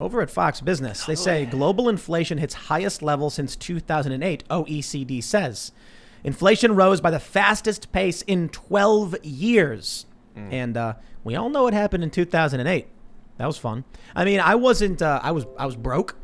Over at Fox Business, they say global inflation hits highest level since 2008, OECD says. Inflation rose by the fastest pace in 12 years. And we all know what happened in 2008. That was fun. I mean, I wasn't, I was broke,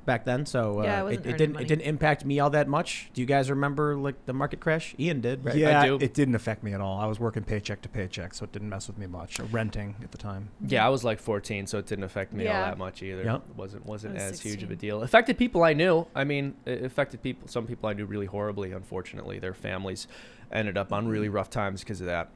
back then. So it didn't impact me all that much. Do you guys remember like the market crash? Ian did, right? Yeah, I do. It didn't affect me at all. I was working paycheck to paycheck, so it didn't mess with me much. Renting at the time. Yeah, I was like 14, so it didn't affect me all that much either. Yep. It wasn't as 16. huge of a deal. It affected people I knew. I mean, it affected some people I knew really horribly, unfortunately. Their families ended up on really rough times because of that.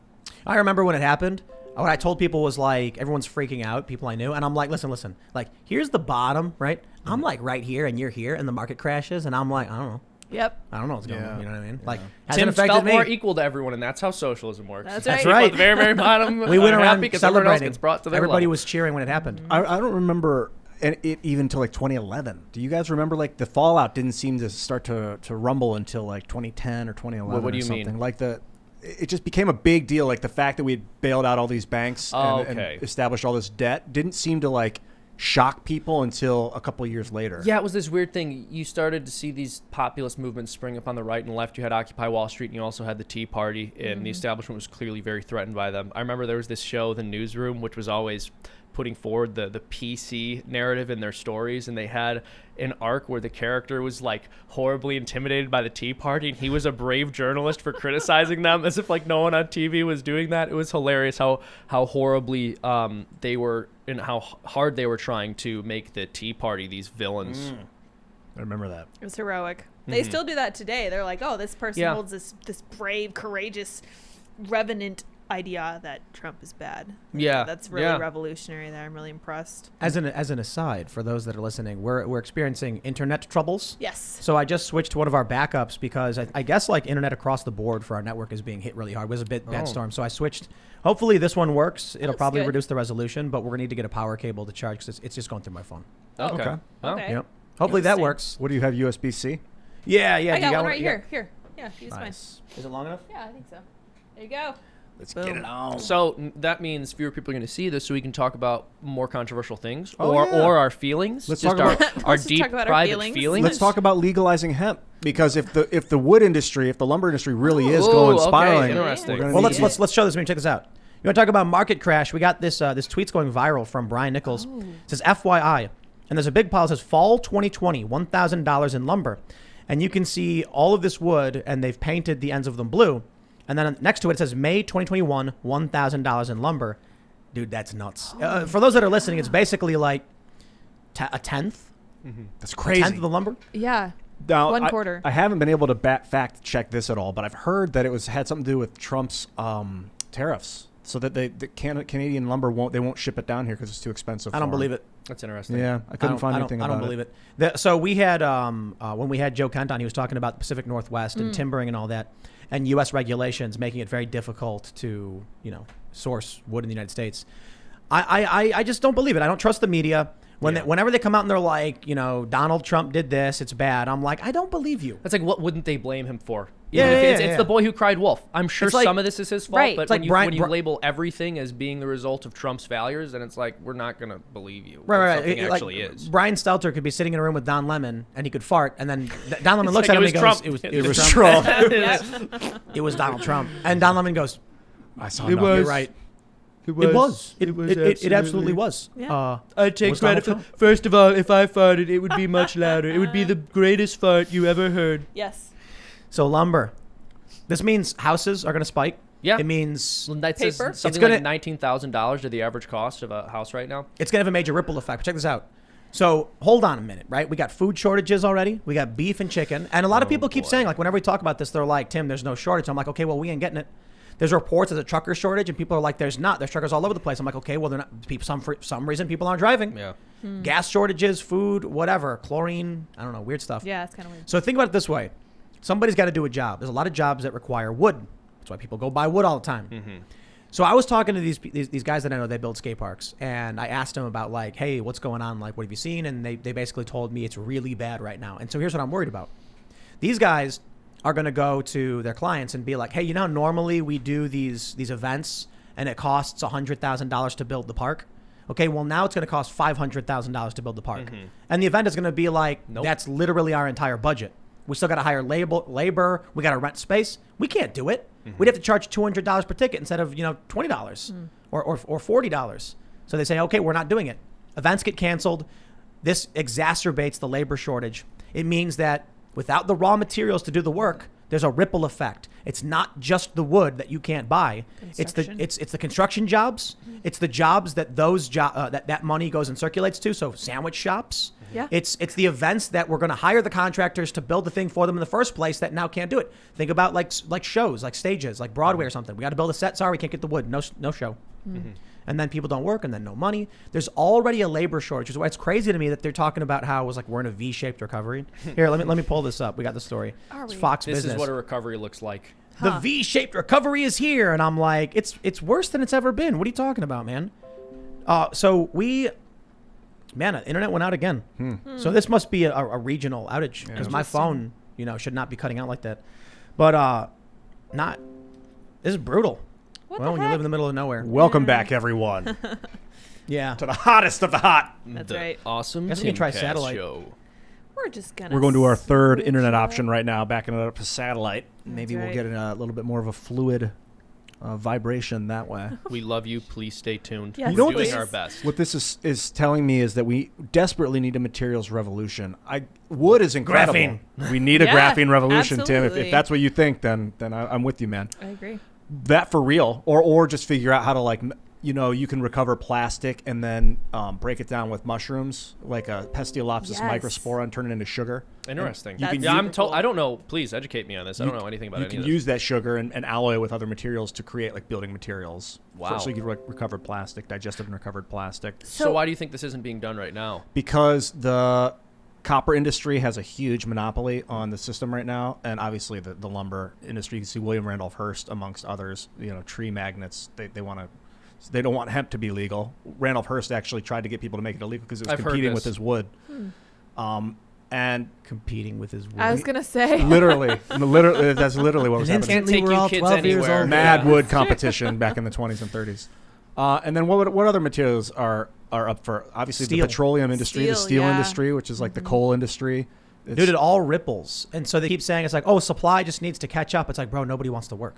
I remember when it happened. What I told people was like, everyone's freaking out, people I knew. And I'm like, listen, like, here's the bottom, right? I'm like right here and you're here and the market crashes. And I'm like, I don't know. Yep. I don't know what's going on. You know what I mean? Like, Tim hasn't affected felt me. more equal to everyone, and that's how socialism works. That's right. At the very, very bottom, We went around because everyone else celebrating. gets brought to their Everybody level. was cheering when it happened. I don't remember it even until like 2011. Do you guys remember like the fallout didn't seem to start to rumble until like 2010 or 2011 what do you or something? mean? Like it just became a big deal. Like the fact that we had bailed out all these banks and established all this debt didn't seem to like shock people until a couple of years later. Yeah, it was this weird thing. You started to see these populist movements spring up on the right and left. You had Occupy Wall Street, and you also had the Tea Party, and the establishment was clearly very threatened by them. I remember there was this show, The Newsroom, which was always putting forward the PC narrative in their stories, and they had an arc where the character was like horribly intimidated by the Tea Party, and he was a brave journalist for criticizing them, as if like no one on TV was doing that. It was hilarious how horribly they were and how hard they were trying to make the Tea Party these villains. I remember that. It was heroic. They still do that today. They're like, oh, this person holds this brave, courageous, revenant idea that Trump is bad. Yeah, that's really revolutionary there. I'm really impressed. As an aside, for those that are listening, we're experiencing internet troubles. Yes. So I just switched to one of our backups because I guess like internet across the board for our network is being hit really hard. It was a bad storm. So I switched. Hopefully this one works. It'll probably reduce the resolution, but we're gonna need to get a power cable to charge because it's just going through my phone. Okay. Yep. Hopefully that works. What do you have, USB-C? Yeah. I got one right here. Here. Yeah, use mine. Is it long enough? Yeah, I think so. There you go. Let's get it on. So that means fewer people are going to see this, so we can talk about more controversial things Oh, or yeah. our feelings. Let's just talk our Let's just deep talk about our private feelings. feelings. Let's talk about legalizing hemp, because if the wood industry, if the lumber industry really is going spiraling, interesting. we're gonna Well, need let's show this. Check this out. You want to talk about market crash? We got this tweet's going viral from Brian Nichols. It says FYI, and there's a big pile that says fall 2020, $1,000 in lumber, and you can see all of this wood, and they've painted the ends of them blue. And then next to it, it says May 2021, $1,000 in lumber. Dude, that's nuts. For those that are listening, it's basically like a tenth. That's A crazy. tenth of the lumber. Yeah. Now, One quarter. I haven't been able to fact check this at all, but I've heard that it had something to do with Trump's tariffs, so that the Canadian lumber won't ship it down here because it's too expensive. I don't believe it. That's interesting. Yeah, I couldn't find anything about it. I don't believe it. So we had, when we had Joe Kent on, he was talking about the Pacific Northwest and timbering and all that, and U.S. regulations making it very difficult to, source wood in the United States. I just don't believe it. I don't trust the media. Whenever they come out and they're like, Donald Trump did this, it's bad. I'm like, I don't believe you. That's like, what wouldn't they blame him for? It's the boy who cried wolf. I'm sure It's like- some of this is his fault, Right. but It's like when you label everything as being the result of Trump's failures, then it's like, we're not going to believe you. when Right. Something Like, actually is. Brian Stelter could be sitting in a room with Don Lemon and he could fart, and then Don Lemon looks like, at him it and he was goes, Trump. it was Trump. It was Donald Trump. And Don Lemon goes, I saw you're nothing. right. It was. It absolutely was. Yeah. I take take credit credit for- for. First of all, if I farted, it would be much louder. It would be the greatest fart you ever heard. Yes. So lumber. This means houses are going to spike. Yeah. It means That says Paper? something gonna- like $19,000 to the average cost of a house right now. it's going to have a major ripple effect. But check this out. So hold on a minute, right? We got food shortages already. We got beef and chicken. And a lot of people keep saying, like, whenever we talk about this, they're like, Tim, there's no shortage. I'm like, okay, well, we ain't getting it. There's reports there's a trucker shortage, and people are like, there's not. There's truckers all over the place. I'm like, okay, well, they're not. For some reason, people aren't driving. Yeah. Gas shortages, food, whatever, chlorine. I don't know, weird stuff. Yeah, it's kind of weird. So think about it this way. Somebody's got to do a job. There's a lot of jobs that require wood. That's why people go buy wood all the time. So I was talking to these guys that I know, they build skate parks, and I asked them about like, hey, what's going on? Like, what have you seen? And they basically told me it's really bad right now. And so here's what I'm worried about. These guys are going to go to their clients and be like, hey, normally we do these events and it costs $100,000 to build the park. Okay, well, now it's going to cost $500,000 to build the park. And the event is going to be like, that's literally our entire budget. We still got to hire labor. We got to rent space. We can't do it. We'd have to charge $200 per ticket instead of, $20 or $40. So they say, okay, we're not doing it. Events get canceled. This exacerbates the labor shortage. It means that without the raw materials to do the work, there's a ripple effect. It's not just the wood that you can't buy. It's the construction jobs. It's the jobs that that money goes and circulates to. So sandwich shops. Yeah. It's the events that we're going to hire the contractors to build the thing for them in the first place that now can't do it. Think about like shows, like stages, like Broadway or something. We got to build a set. Sorry, we can't get the wood. No show. And then people don't work, and then no money. There's already a labor shortage, which is why it's crazy to me that they're talking about how it was like we're in a V-shaped recovery. Here, let me pull this up. We got the story. It's Fox Business. This is what a recovery looks like. The V-shaped recovery is here, and I'm like, it's worse than it's ever been. What are you talking about, man? So internet went out again. So this must be a regional outage because my phone, should not be cutting out like that. But this is brutal. When you live in the middle of nowhere. Welcome back, everyone. Yeah. To the hottest of the hot. That's the right. Awesome Guess we can try Timcast satellite. show. We're just going We're going to our third internet over. option right now, backing it up to satellite. Maybe we'll right. get a little bit more of a fluid vibration that way. We love you. Please stay tuned. Yes, You know We're what doing please. our best. What this is telling me is that we desperately need a materials revolution. Wood is incredible. Graphene. We need a Yeah, graphene revolution, Tim. absolutely. If that's what you think, then I'm with you, man. I agree. That for real, or just figure out how to you can recover plastic and then break it down with mushrooms, like a Pestiolopsis microspora, and turn it into sugar. Interesting. You can I don't know. Please educate me on this. I don't know anything about You any can of this. use that sugar and alloy it with other materials to create like building materials. Wow. So you can recover plastic, digestive and recovered plastic. So why do you think this isn't being done right now? Because the copper industry has a huge monopoly on the system right now, and obviously the lumber industry. You can see William Randolph Hearst amongst others. Tree magnets. They don't want hemp to be legal. Randolph Hearst actually tried to get people to make it illegal because it was competing with his wood. And Competing with his wood. I was going to say. literally, that's literally what was happening. Instantly, Can't take we're you all kids 12 years anywhere. old. Mad wood competition back in the 20s and 30s. And then what other materials are up for? Obviously, Steel. the petroleum industry, the Steel, steel yeah. industry, which is like the coal industry. Dude, it all ripples. And so they keep saying it's like, oh, supply just needs to catch up. It's like, bro, nobody wants to work.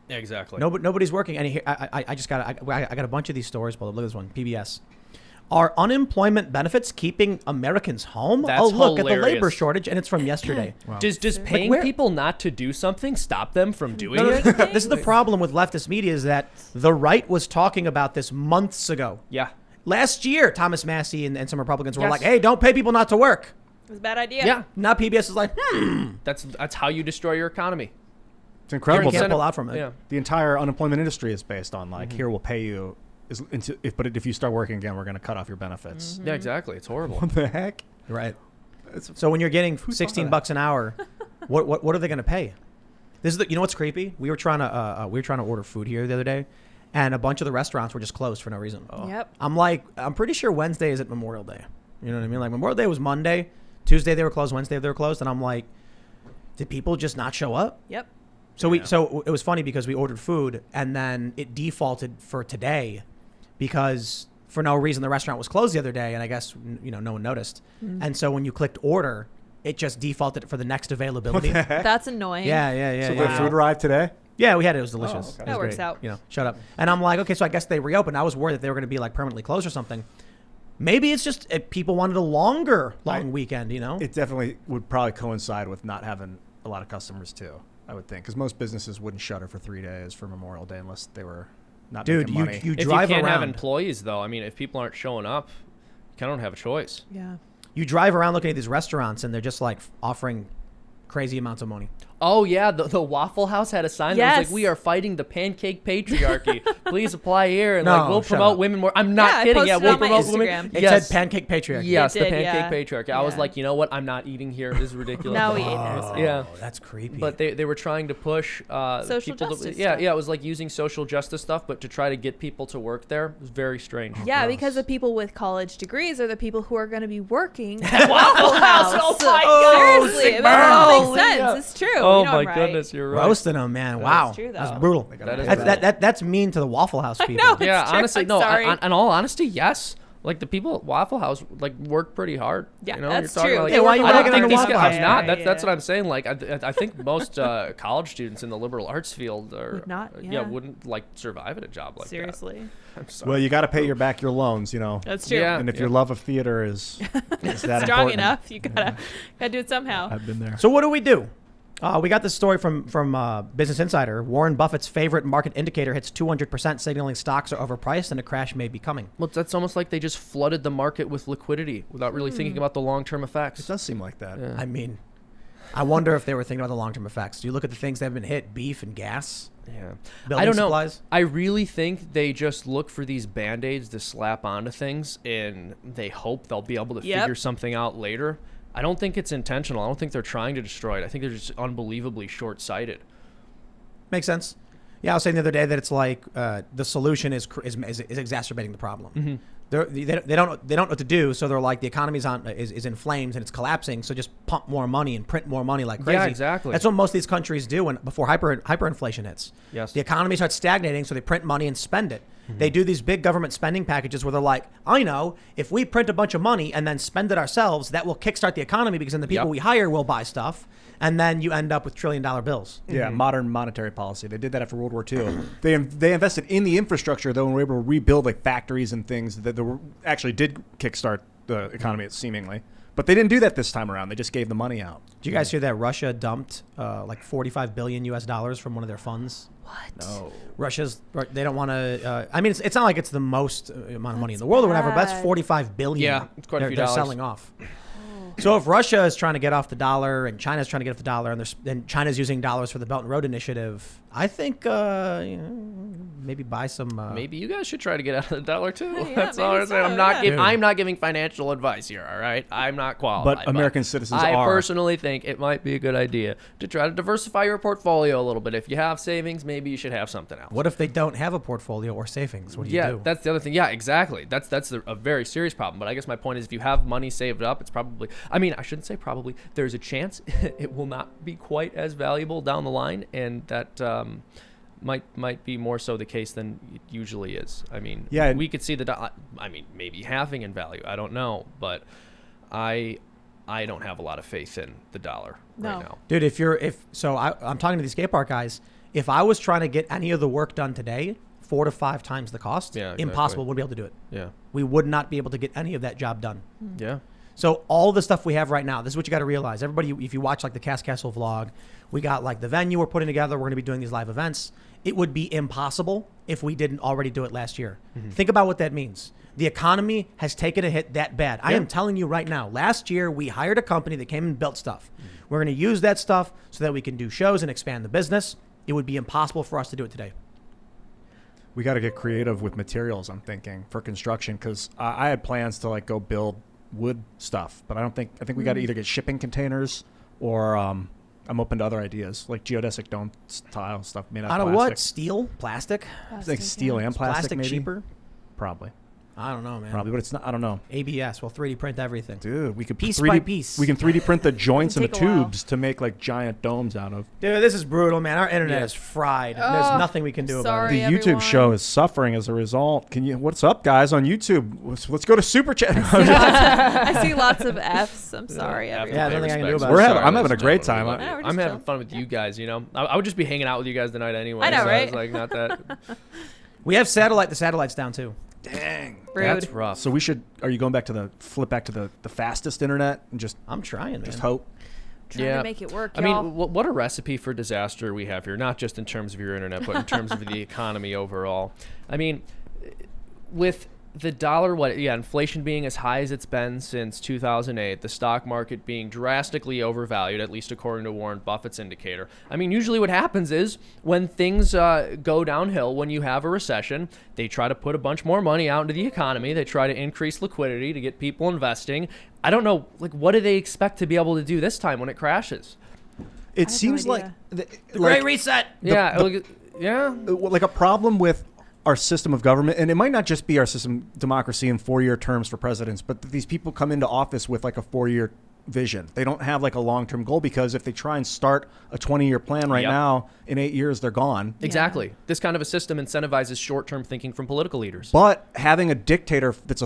Yeah, exactly. Nobody's working. And I got a bunch of these stories. But look at this one, PBS. Are unemployment benefits keeping Americans home? That's Look at the hilarious. labor shortage, and it's from yesterday. Wow. Does paying where- people not to do something stop them from doing No, it? this is the problem with leftist media is that the right was talking about this months ago. Yeah. Last year, Thomas Massey and some Republicans were Yes. like, hey, don't pay people not to work. It was a bad idea. Yeah. Now PBS is like, That's how you destroy your economy. It's incredible. you can't Incentive- pull out from it. Yeah. The entire unemployment industry is based on here we'll pay you, but if you start working again, we're going to cut off your benefits. Yeah, exactly. It's horrible. What the heck? Right. So when you're getting $16 an hour, what are they going to pay? This is what's creepy? We were trying to order food here the other day, and a bunch of the restaurants were just closed for no reason. Yep. I'm pretty sure Wednesday isn't Memorial Day. You know what I mean? Like Memorial Day was Monday, Tuesday they were closed, Wednesday they were closed, and I'm like, did people just not show up? Yep. So it was funny because we ordered food and then it defaulted for today because for no reason the restaurant was closed the other day, and I guess no one noticed. And so when you clicked order, it just defaulted for the next availability. That's annoying. Yeah. So their food arrived today? Yeah, we had it. It was delicious. okay. It was That works great. out. Shut up. And I'm like, okay, so I guess they reopened. I was worried that they were going to be like permanently closed or something. Maybe it's just people wanted a long weekend, It definitely would probably coincide with not having a lot of customers too, I would think, because most businesses wouldn't shutter for 3 days for Memorial Day unless they were not making money. you If you drive can't have around. employees, though, I mean, if people aren't showing up, you kind of don't have a choice. Yeah. You drive around looking at these restaurants and they're just like offering crazy amounts of money. Oh, yeah. The Waffle House had a sign that was Yes. like, we are fighting the pancake patriarchy. Please apply here. And No, we'll shut promote up. women more. I'm not Yeah, I kidding. Yeah, posted we'll on my promote Instagram. women. It Yes. said pancake patriarchy. Yes, It the did, pancake yeah. patriarchy. I was Yeah. like, you know what? I'm not eating here. This is ridiculous. Now we ate there. Oh, Yeah. that's creepy. But they were trying to push Social people justice to, yeah, stuff. it was like using social justice stuff, but to try to get people to work there it was very strange. Yeah, gross. because the people with college degrees are the people who are going to be working at Waffle House. Oh my God. Seriously, sick it burn. makes sense. It's true. Oh We know my I'm right. goodness, you're right. Roasting them, man. Wow. true, That's though. brutal. That is That's mean to the Waffle House people. know. Yeah, It's true. honestly, I'm no. sorry. In all honesty, yes. Like the people at Waffle House, like work pretty hard. Yeah, you know? that's You're talking true. Like, Yeah, why you I don't working think at a these Waffle guys House? not. Yeah, That's what I'm saying. Like I think most college students in the liberal arts field are Would not, yeah. wouldn't like survive at a job like Seriously. that. I'm sorry. Well, you got to pay back your loans, you know. That's true. Yeah. And if your love of theater is that Strong important, enough, you gotta do it somehow. I've been there. So what do we do? We got this story from Business Insider. Warren Buffett's favorite market indicator hits 200%, signaling stocks are overpriced and a crash may be coming. Well, that's almost like they just flooded the market with liquidity without really thinking about the long-term effects. It does seem like that. Yeah. I mean, I wonder if they were thinking about the long-term effects. Do you look at the things that have been hit, beef and gas, Yeah. building I don't know. supplies? I really think they just look for these band-aids to slap onto things and they hope they'll be able to Yep. figure something out later. I don't think it's intentional. I don't think they're trying to destroy it. I think they're just unbelievably short-sighted. Makes sense. Yeah, I was saying the other day that it's like the solution is exacerbating the problem. Mm-hmm. They don't know what to do, so they're like the economy's is in flames and it's collapsing. So just pump more money and print more money like crazy. Yeah, exactly. That's what most of these countries do before hyperinflation hits. Yes. The economy starts stagnating, so they print money and spend it. Mm-hmm. They do these big government spending packages where they're like, I know if we print a bunch of money and then spend it ourselves, that will kickstart the economy because then the people Yep. we hire will buy stuff, and then you end up with $1 trillion bills. Yeah, modern monetary policy. They did that after World War II. They invested in the infrastructure, though, and were able to rebuild like factories and things that actually did kickstart the economy, seemingly. But they didn't do that this time around. They just gave the money out. Did you guys hear that Russia dumped like $45 billion US from one of their funds? No. They don't want to. I mean, it's not like it's the most amount of money in the world or whatever, but that's bad. $45 billion. Yeah, it's quite a few they're dollars. selling off. So if Russia is trying to get off the dollar and China's trying to get off the dollar and China's using dollars for the Belt and Road Initiative, I think maybe buy some. Maybe you guys should try to get out of the dollar too. Yeah, That's all maybe I'm saying. so, yeah. I'm not giving financial advice here. All right, I'm not qualified. But American citizens I are. personally think it might be a good idea to try to diversify your portfolio a little bit. If you have savings, maybe you should have something else. What if they don't have a portfolio or savings? What do you do? That's the other thing. Yeah, exactly. That's a very serious problem. But I guess my point is, if you have money saved up, it's probably. I mean, I shouldn't say probably. There's a chance it will not be quite as valuable down the line, and that might be more so the case than it usually is. I mean, Yeah. we could see maybe halving in value. I don't know, but I don't have a lot of faith in the dollar No. right now. Dude, I'm talking to these skate park guys. If I was trying to get any of the work done today, 4 to 5 times the cost, Yeah, exactly. impossible. Wouldn't be able to do it. Yeah, We would not be able to get any of that job done. yeah. So all the stuff we have right now, this is what you got to realize. Everybody, if you watch like the Cast Castle vlog, we got like the venue we're putting together. We're going to be doing these live events. It would be impossible if we didn't already do it last year. Think about what that means. The economy has taken a hit that bad. I am telling you right now, last year we hired a company that came and built stuff. We're going to use that stuff so that we can do shows and expand the business. It would be impossible for us to do it today. We got to get creative with materials, I'm thinking, for construction, because I had plans to like go build wood stuff, but I think we got to either get shipping containers or I'm open to other ideas like geodesic dome style stuff made out Out of of plastic. what? Steel? Plastic? I think steel and plastic maybe. cheaper? Probably. I don't know, man. Probably, but it's not. I don't know. ABS. We'll 3D print everything. Dude, we could Piece 3D, by piece. We can 3D print the joints and the Take a while. tubes to make like giant domes out of. Dude, this is brutal, man. Our internet Yeah. is fried. Oh, There's nothing we can do about sorry. it. The YouTube everyone. show is suffering as a result. What's up, guys, on YouTube? Let's go to Super Chat. I see lots of F's. I'm sorry, After everyone. Yeah, I don't pay think I can do respects. about it. I'm having a ladies and great gentlemen. time. Yeah, we're I'm just having chill. fun with you guys. You know, I would just be hanging out with you guys tonight anyway. I know, so right? It's like not that. We have satellite. The satellite's down too. Dang. Rude. That's rough. So are you going back to flip back to the fastest internet and just I'm trying, man. hope? Trying to make it work, I y'all. mean, what a recipe for disaster we have here, not just in terms of your internet, but in terms of the economy overall. I mean, with the dollar, inflation being as high as it's been since 2008, the stock market being drastically overvalued, at least according to Warren Buffett's indicator. I mean, usually what happens is when things go downhill, when you have a recession, they try to put a bunch more money out into the economy. They try to increase liquidity to get people investing. I don't know, like, what do they expect to be able to do this time when it crashes? It have seems no like idea. Great reset. like a problem with our system of government, and it might not just be our system democracy and 4-year terms for presidents, but these people come into office with like a 4-year vision. They don't have like a long-term goal, because if they try and start a 20-year plan right now, in 8 years they're gone. Exactly. This kind of a system incentivizes short-term thinking from political leaders. But having a dictator that's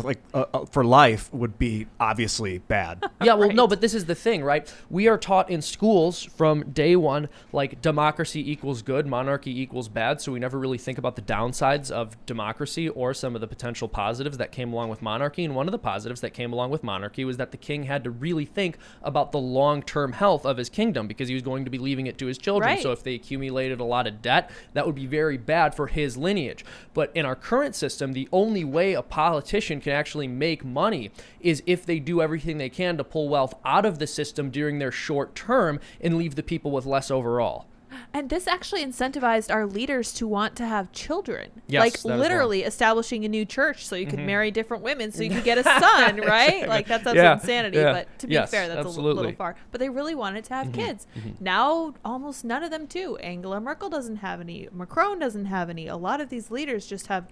for life would be obviously bad. Yeah, well, no, but this is the thing, right? We are taught in schools from day one, like democracy equals good, monarchy equals bad. So we never really think about the downsides of democracy or some of the potential positives that came along with monarchy. And one of the positives that came along with monarchy was that the king had to really think about the long-term health of his kingdom, because he was going to be leaving it to his children. Right. So if they accumulated a lot of debt, that would be very bad for his lineage. But in our current system, the only way a politician can actually make money is if they do everything they can to pull wealth out of the system during their short term and leave the people with less overall. And this actually incentivized our leaders to want to have children. Yes, like that as literally establishing a new church so you could marry different women so you could get a son, right? Like that's insanity. But to be fair, that's a little far. But they really wanted to have kids. Now almost none of them do. Angela Merkel doesn't have any. Macron doesn't have any. A lot of these leaders just have,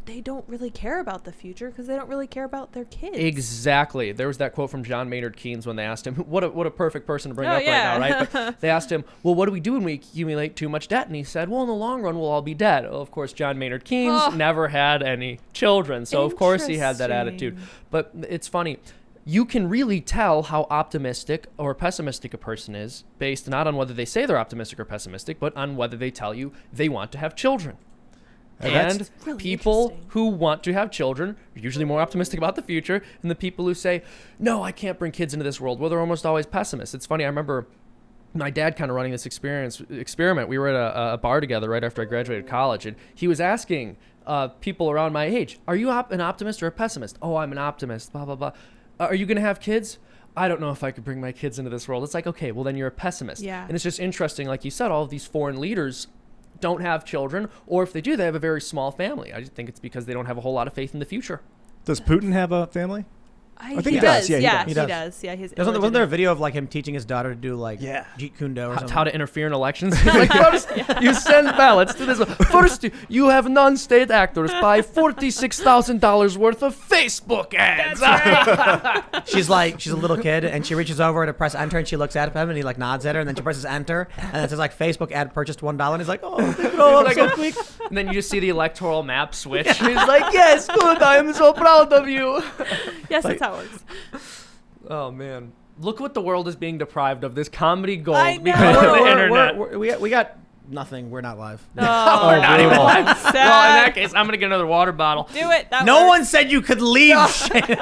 they don't really care about the future because they don't really care about their kids. Exactly. There was that quote from John Maynard Keynes when they asked him, what a perfect person to bring up right now, right? But they asked him, well, what do we do when we accumulate too much debt? And he said, well, in the long run, we'll all be dead. Well, of course, John Maynard Keynes never had any children. So, of course, he had that attitude. But it's funny. You can really tell how optimistic or pessimistic a person is based not on whether they say they're optimistic or pessimistic, but on whether they tell you they want to have children. And really people who want to have children are usually more optimistic about the future than the people who say, no, I can't bring kids into this world. Well, they're almost always pessimists. It's funny. I remember my dad kind of running this experiment. We were at a bar together right after I graduated college, and he was asking people around my age, are you an optimist or a pessimist? Oh, I'm an optimist, blah, blah, blah. Are you going to have kids? I don't know if I could bring my kids into this world. It's like, okay, well, then you're a pessimist. Yeah. And it's just interesting. Like you said, all of these foreign leaders don't have children, or if they do, they have a very small family. I just think it's because they don't have a whole lot of faith in the future. Does Putin have a family? I think he does. Yeah, he does. Yeah, wasn't there a video of like him teaching his daughter to do like Jeet Kune Do or something? How to interfere in elections? Like first, you send ballots to this one. First, you have non-state actors buy $46,000 worth of Facebook ads. She's a little kid and she reaches over to press enter and she looks at him and he like nods at her and then she presses enter and it says like Facebook ad purchased $1 and he's like, oh, they grow up so quick. And then you just see the electoral map switch. He's like, yes, good, I am so proud of you. Yes, that's how it works. Oh man, look what the world is being deprived of, this comedy gold I know. because of the internet. We got nothing. We're not live. Oh, not even live. sad. Well, in that case, I'm gonna get another water bottle. Do it. That No works. one said you could leave. I'm kidding.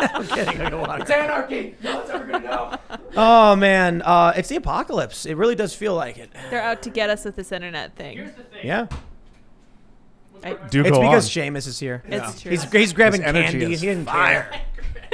It's anarchy. No one's ever gonna know. Oh man, it's the apocalypse. It really does feel like it. They're out to get us with this internet thing. Here's the thing. Yeah. Do It's go because on. Seamus is here. It's true. He's grabbing His energy candy. is He didn't care.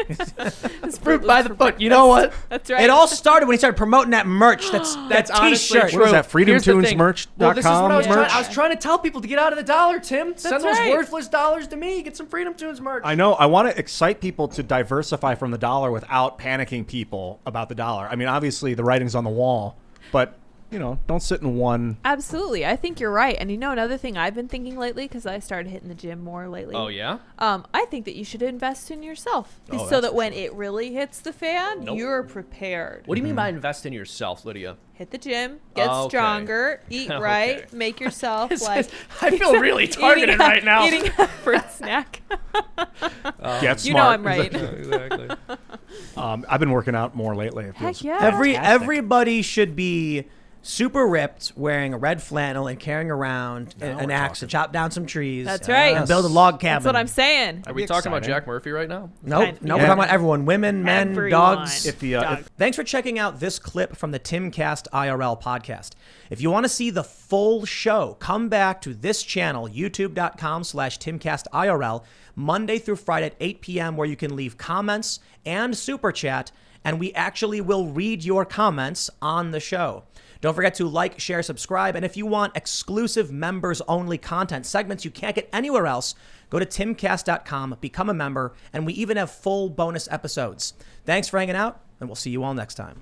It's Fruit by the foot. You know what? That's right. It all started when he started promoting that merch. That's honestly T-shirt. true. What is that, Here's the thing. FreedomToonsMerch.com Well, this is what I was merch? I was trying to tell people to get out of the dollar, Tim. Send those right. worthless dollars to me. Get some Freedom Tunes merch. I know. I want to excite people to diversify from the dollar without panicking people about the dollar. I mean, obviously the writing's on the wall, but don't sit in one. Absolutely. I think you're right. And another thing I've been thinking lately, because I started hitting the gym more lately. Oh, yeah? I think that you should invest in yourself Oh, so that's that for when sure. it really hits the fan, Nope. you're prepared. What do you mean by invest in yourself, Lydia? Hit the gym, get Okay. stronger, eat Okay. right, make yourself like. I feel really targeted right now. Eating a fruit snack. Get smart. You know I'm right. Exactly. I've been working out more lately. It Heck feels yeah. Everybody should be super ripped, wearing a red flannel and carrying around an axe to chop down some trees. That's right. And build a log cabin. That's what I'm saying. Are we talking about Jack Murphy right now? Nope. No, we're talking about everyone. Women, men, Everyone. dogs. Dogs. Thanks for checking out this clip from the Timcast IRL podcast. If you want to see the full show, come back to this channel, youtube.com/TimcastIRL, Monday through Friday at 8 p.m., where you can leave comments and super chat, and we actually will read your comments on the show. Don't forget to like, share, subscribe, and if you want exclusive members-only content, segments you can't get anywhere else, go to timcast.com, become a member, and we even have full bonus episodes. Thanks for hanging out, and we'll see you all next time.